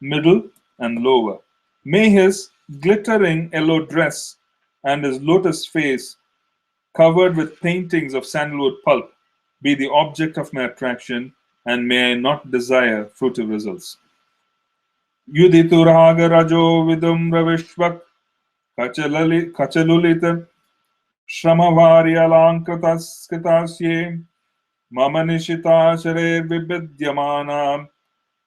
middle, and lower. May his glittering yellow dress and his lotus face, covered with paintings of sandalwood pulp, be the object of my attraction, and may I not desire fruitive results. Yudituraga Rajo Vidum Ravishvak Kachalulita Shramavaryalankritasye Mama Nishita Sharir Vibidyamana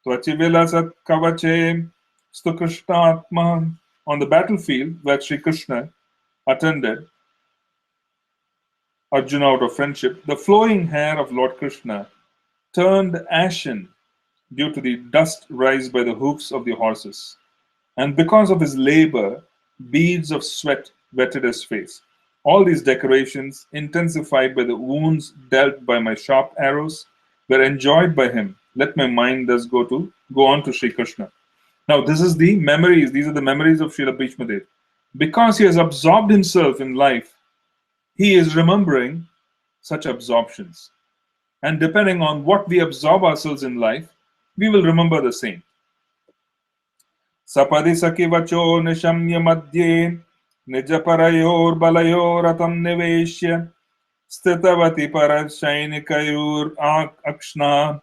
Tvachivilasat Kavache Stukrishnatma. On the battlefield where Sri Krishna attended Arjuna out of friendship, the flowing hair of Lord Krishna turned ashen due to the dust raised by the hoofs of the horses. And because of his labor, beads of sweat wetted his face. All these decorations, intensified by the wounds dealt by my sharp arrows, were enjoyed by him. Let my mind thus go on to Sri Krishna. Now, these are the memories of Srila Bhishma Dev. Because he has absorbed himself in life, he is remembering such absorptions. And depending on what we absorb ourselves in life, we will remember the same. Sapadi Saki Vacho Nishamya Madhye Nijaparayor Balayor Atam Niveshya Stitavati Parashainikayur Akshna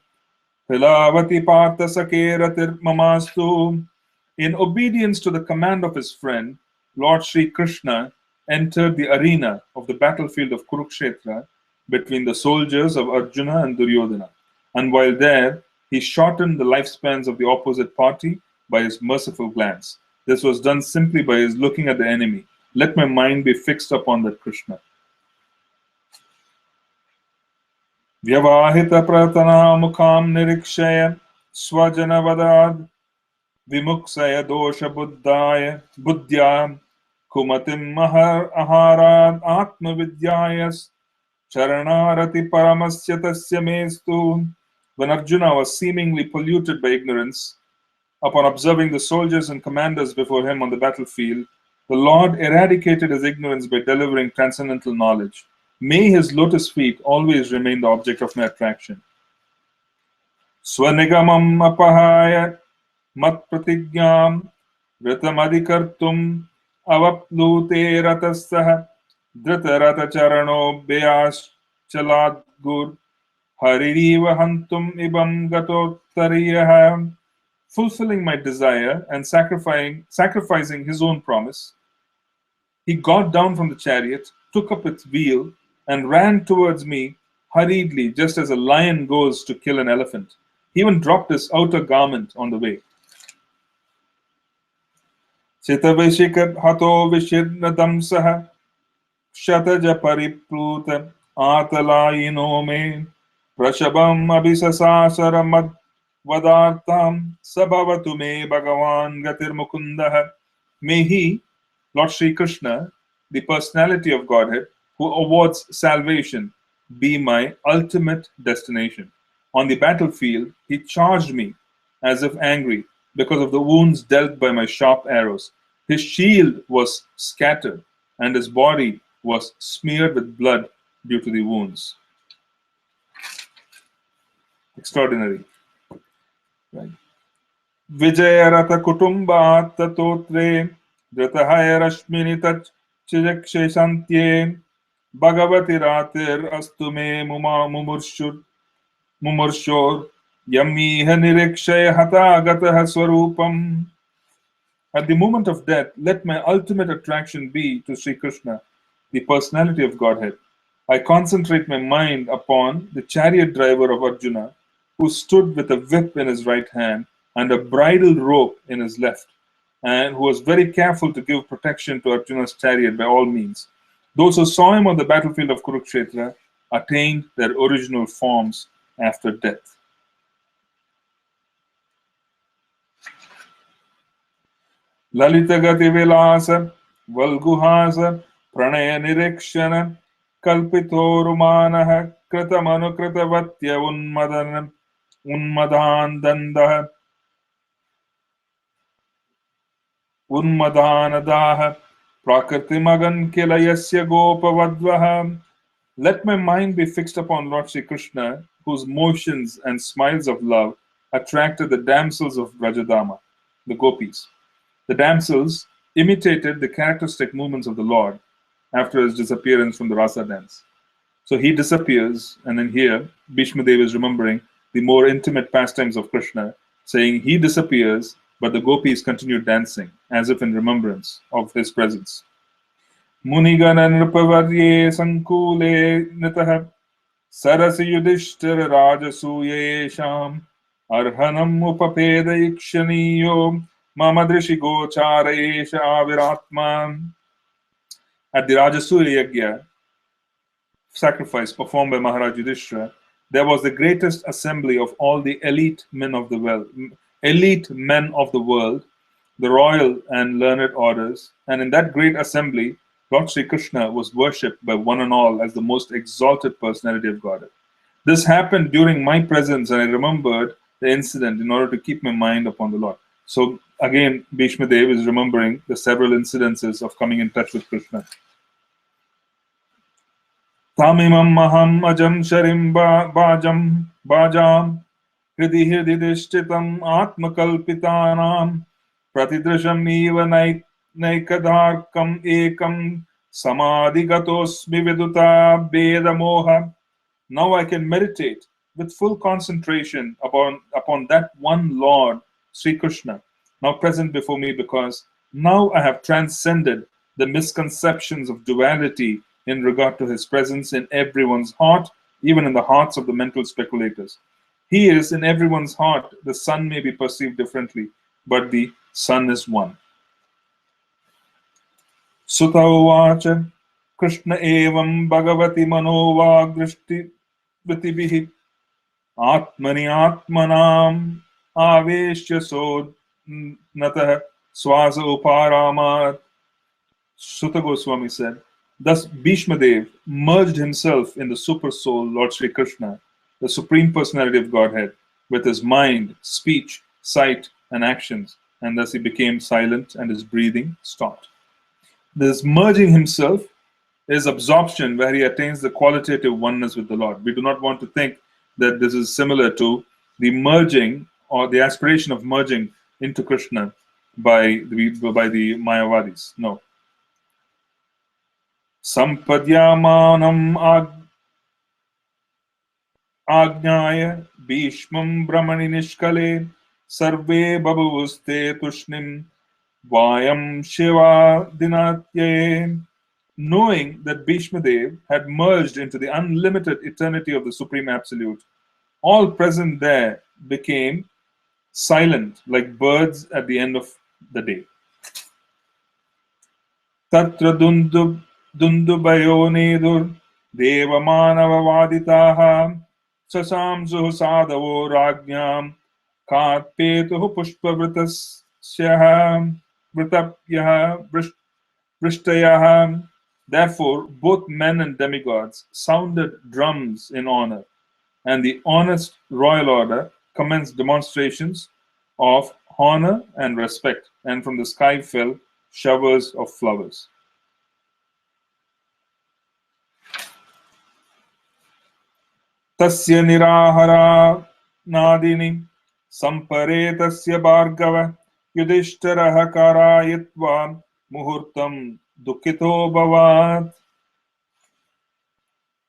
Pilavati Partha Sakeratir Mamastu. In obedience to the command of his friend, Lord Sri Krishna entered the arena of the battlefield of Kurukshetra between the soldiers of Arjuna and Duryodhana. And while there, he shortened the lifespans of the opposite party by his merciful glance. This was done simply by his looking at the enemy. Let my mind be fixed upon that Krishna. Vyavahita pratana mukham nirikshaya swajanavadad vimuksaya dosha buddhya kumatim mahar aharad atma vidyayas charanarati paramasya tasya mestu. When Arjuna was seemingly polluted by ignorance, upon observing the soldiers and commanders before him on the battlefield, the Lord eradicated his ignorance by delivering transcendental knowledge. May his lotus feet always remain the object of my attraction. Swanigamam apahaya mat pratigyam vritamadikartum avaplute ratasaha dhritarata charano beyas chaladgur haririva hantum ibam gatotariyaha. Fulfilling my desire and sacrificing his own promise, he got down from the chariot, took up its wheel, and ran towards me hurriedly, just as a lion goes to kill an elephant. He even dropped his outer garment on the way. Chitavishika hato vishirnadamsaha shataja paripluta atalayino me prashabam abhisasasara mad Vadartam Sabhavatu me Bhagavan Gatir Mukundaha. May he, Lord Sri Krishna, the personality of Godhead, who awards salvation, be my ultimate destination. On the battlefield, he charged me as if angry because of the wounds dealt by my sharp arrows. His shield was scattered and his body was smeared with blood due to the wounds. Extraordinary. Right. Vijayarata Kutumba Tatotre Dratahaya Rashmini Tach Chijakshesantye Bhagavati Ratir Astume Mumurshur Yamiha Nirikshaya Hata Gataha Swarupam. At the moment of death, let my ultimate attraction be to Sri Krishna. the personality of Godhead. I concentrate my mind upon the chariot driver of Arjuna, who stood with a whip in his right hand and a bridle rope in his left, and who was very careful to give protection to Arjuna's chariot by all means. Those who saw him on the battlefield of Kurukshetra attained their original forms after death. Lalita Gati Vilasa, Valguhasa, Pranaya Nirekshana, Kalpitorumanaha, Kritamanukritavattya Unmadandandaha, Unmadanadaha, Prakritimagan Kilayasya Gopavadvaha. Let my mind be fixed upon Lord Sri Krishna, whose motions and smiles of love attracted the damsels of Rajadama, the gopis. The damsels imitated the characteristic movements of the Lord after his disappearance from the Rasa dance. So he disappears, and then here Bhishma Dev is remembering the more intimate pastimes of Krishna, saying he disappears, but the gopis continue dancing, as if in remembrance of his presence. Munigana nripavarye sankule nitah sarasi yudhishthira rajasuyesham arhanam upapeda ikshaniyo mamadrishi gocharaesha aviratma. At the Rajasuya Yagya sacrifice performed by Maharaj Yudhishthira, there was the greatest assembly of all the elite men of the world, the royal and learned orders, and in that great assembly, Lord Sri Krishna was worshipped by one and all as the most exalted personality of Godhead. This happened during my presence, and I remembered the incident in order to keep my mind upon the Lord. So again, Bhishma Dev is remembering the several incidences of coming in touch with Krishna. Tamimam maham ajam sharim bajam hridi dishtitam atmakalpitanam pratidrisham eva naikadarkam ekam samadhigatosmi viduta beda moha. Now I can meditate with full concentration upon that one Lord, Sri Krishna, now present before me, because now I have transcended the misconceptions of duality in regard to his presence in everyone's heart, even in the hearts of the mental speculators. He is in everyone's heart. The sun may be perceived differently, but the sun is one. Sutta uvacha Krishna evam bhagavati manovag drishti Atmani Atmanam Aveshya Sod Natah Swasa Uparamat. Sutta Goswami said, thus Bhishma Dev merged himself in the super soul, Lord Sri Krishna, the Supreme Personality of Godhead, with his mind, speech, sight, and actions, and thus he became silent and his breathing stopped. This merging himself is absorption, where he attains the qualitative oneness with the Lord. We do not want to think that this is similar to the merging or the aspiration of merging into Krishna by the Mayavadis. No. Sampadyamanam Ajnaya Bhishmam Brahmani Nishkale Sarve Babuvuste Tushnim Vayam Shiva Dinatye. Knowing that Bhishma Dev had merged into the unlimited eternity of the Supreme Absolute, all present there became silent like birds at the end of the day. Tatra dundubayo nedur deva manava vaditaha sasamsuh sadavo rajñam katpetuh pushpavritasyaha vritapyaha vrishtayaha. Therefore, both men and demigods sounded drums in honor, and the honest royal order commenced demonstrations of honor and respect, and from the sky fell showers of flowers. Tasya nirahara nadini sampare tasya bhargava yudhishtharaha karayitva muhurtam dukkito bhavat.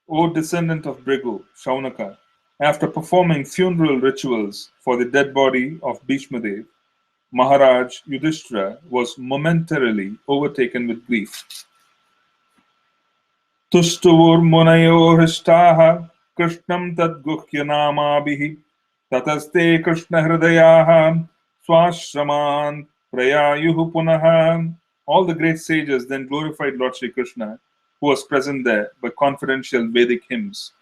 O descendant of Bhrigu, Shaunaka, after performing funeral rituals for the dead body of Bhishma Dev, Maharaj Yudhishthira was momentarily overtaken with grief. Tuštuvurmunayo hristaha Krishnam tadguhyanamabihi Tataste Krishna hridayaha Swashraman prayayuhu punaha. All the great sages then glorified Lord Sri Krishna, who was present there by confidential Vedic hymns.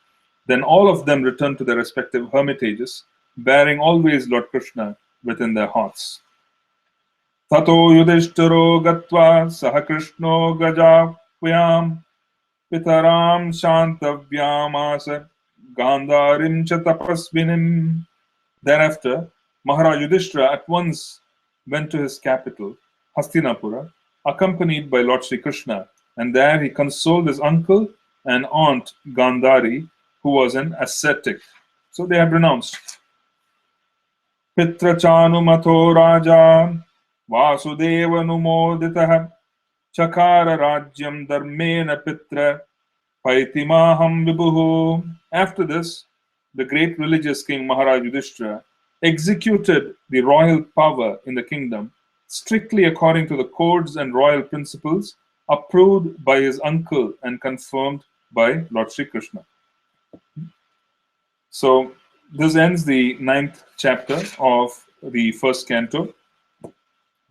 Then all of them returned to their respective hermitages, bearing always Lord Krishna within their hearts. Tato yudhisthiro gatva saha Krishno gajapyam Pitaram Shantavyamasa Gandharim cha tapasvinim. Thereafter, Maharaj Yudhishthira at once went to his capital, Hastinapura, accompanied by Lord Sri Krishna, and there he consoled his uncle and aunt Gandhari, who was an ascetic. So they had renounced. Pitra Chanumato Raja Vasudeva Numoditaha Chakara Rajyam Dharmena Pitra Paitimaham Vibhuhu. After this, the great religious king Maharaj Yudhishthira executed the royal power in the kingdom strictly according to the codes and royal principles approved by his uncle and confirmed by Lord Sri Krishna. So this ends the 9th chapter of the first canto,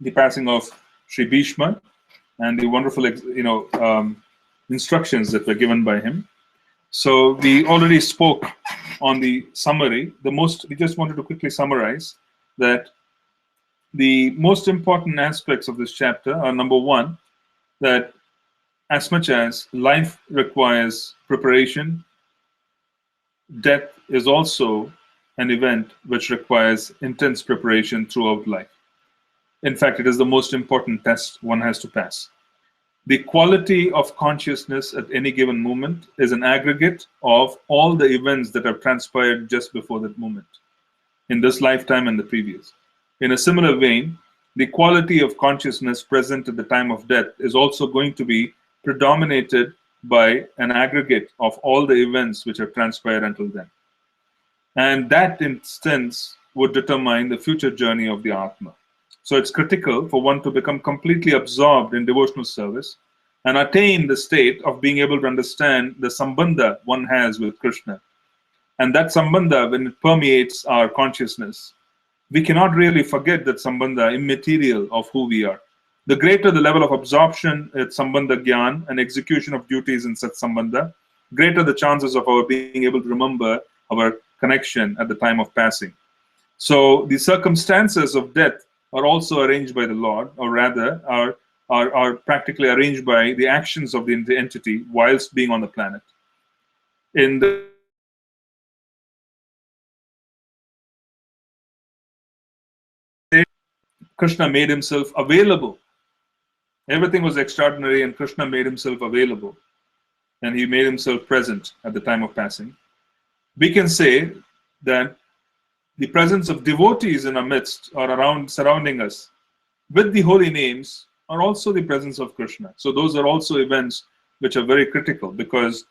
the passing of Sri Bhishma and the wonderful instructions that were given by him. So we already spoke on the summary. We just wanted to quickly summarize that the most important aspects of this chapter are, number one, that as much as life requires preparation, death is also an event which requires intense preparation throughout life. In fact, it is the most important test one has to pass. The quality of consciousness at any given moment is an aggregate of all the events that have transpired just before that moment, in this lifetime and the previous. In a similar vein, the quality of consciousness present at the time of death is also going to be predominated by an aggregate of all the events which have transpired until then. And that instance would determine the future journey of the Atma. So it's critical for one to become completely absorbed in devotional service and attain the state of being able to understand the sambandha one has with Krishna. And that sambandha, when it permeates our consciousness, we cannot really forget that sambandha immaterial of who we are. The greater the level of absorption at sambandha gyan and execution of duties in such sambandha, greater the chances of our being able to remember our connection at the time of passing. So the circumstances of death are also arranged by the Lord, or rather are practically arranged by the actions of the entity whilst being on the planet. In the Krishna made himself available. Everything was extraordinary, and Krishna made himself available, and he made himself present at the time of passing. We can say that the presence of devotees in our midst or around surrounding us with the holy names are also the presence of Krishna. So those are also events which are very critical, because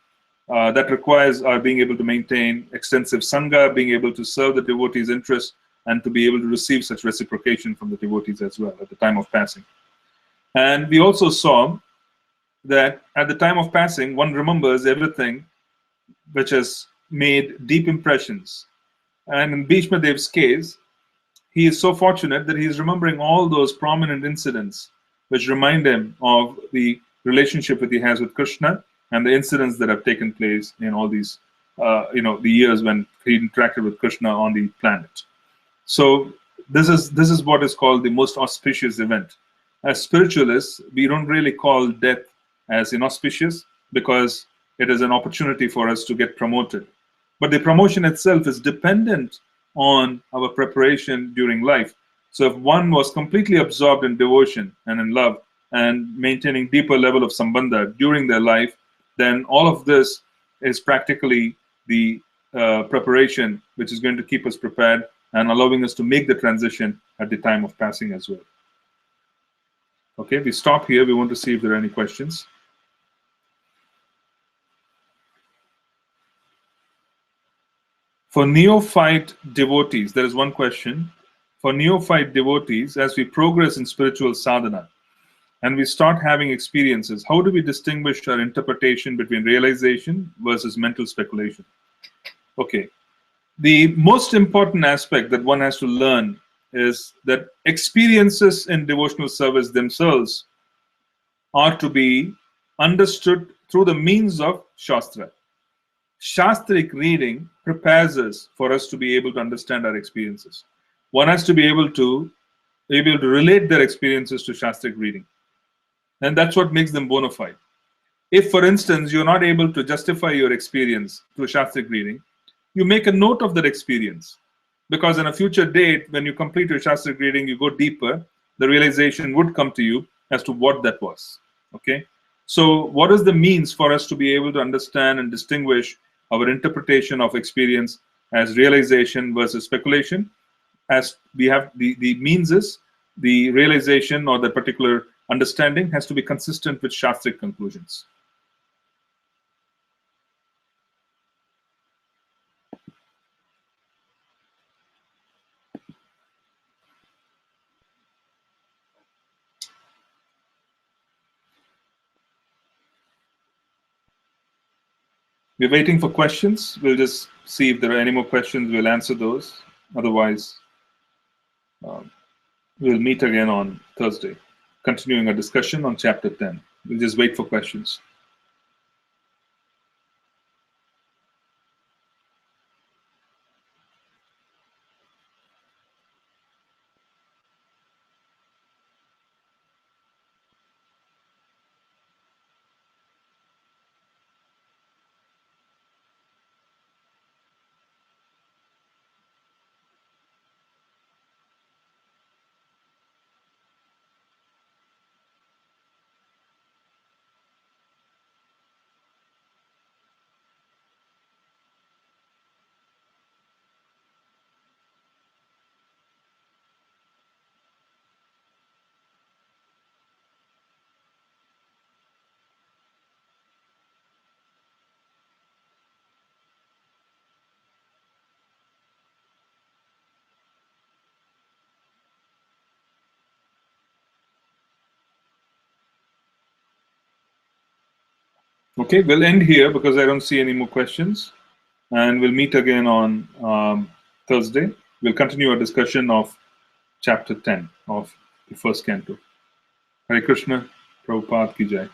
that requires our being able to maintain extensive sangha, being able to serve the devotees' interests, and to be able to receive such reciprocation from the devotees as well at the time of passing. And we also saw that at the time of passing, one remembers everything which has made deep impressions. And in Bhishma Dev's case, he is so fortunate that he is remembering all those prominent incidents which remind him of the relationship that he has with Krishna and the incidents that have taken place in all these, the years when he interacted with Krishna on the planet. So this is what is called the most auspicious event. As spiritualists, we don't really call death as inauspicious, because it is an opportunity for us to get promoted. But the promotion itself is dependent on our preparation during life. So if one was completely absorbed in devotion and in love and maintaining deeper level of sambandha during their life, then all of this is practically the preparation which is going to keep us prepared and allowing us to make the transition at the time of passing as well. Okay, we stop here. We want to see if there are any questions. For neophyte devotees, there is one question. For neophyte devotees, as we progress in spiritual sadhana, and we start having experiences, how do we distinguish our interpretation between realization versus mental speculation? Okay. The most important aspect that one has to learn is that experiences in devotional service themselves are to be understood through the means of Shastra. Shastric reading prepares us for us to be able to understand our experiences. One has to be able to relate their experiences to Shastric reading. And that's what makes them bona fide. If, for instance, you're not able to justify your experience through Shastric reading, you make a note of that experience. Because in a future date, when you complete your Shastric reading, you go deeper, the realization would come to you as to what that was. Okay? So what is the means for us to be able to understand and distinguish our interpretation of experience as realization versus speculation? As we have the means is the realization or the particular understanding has to be consistent with Shastric conclusions. We're waiting for questions. We'll just see if there are any more questions. We'll answer those. Otherwise, we'll meet again on Thursday, continuing our discussion on Chapter 10. We'll just wait for questions. Okay, we'll end here because I don't see any more questions. And we'll meet again on Thursday. We'll continue our discussion of Chapter 10 of the first canto. Hare Krishna, Prabhupada Ki Jai.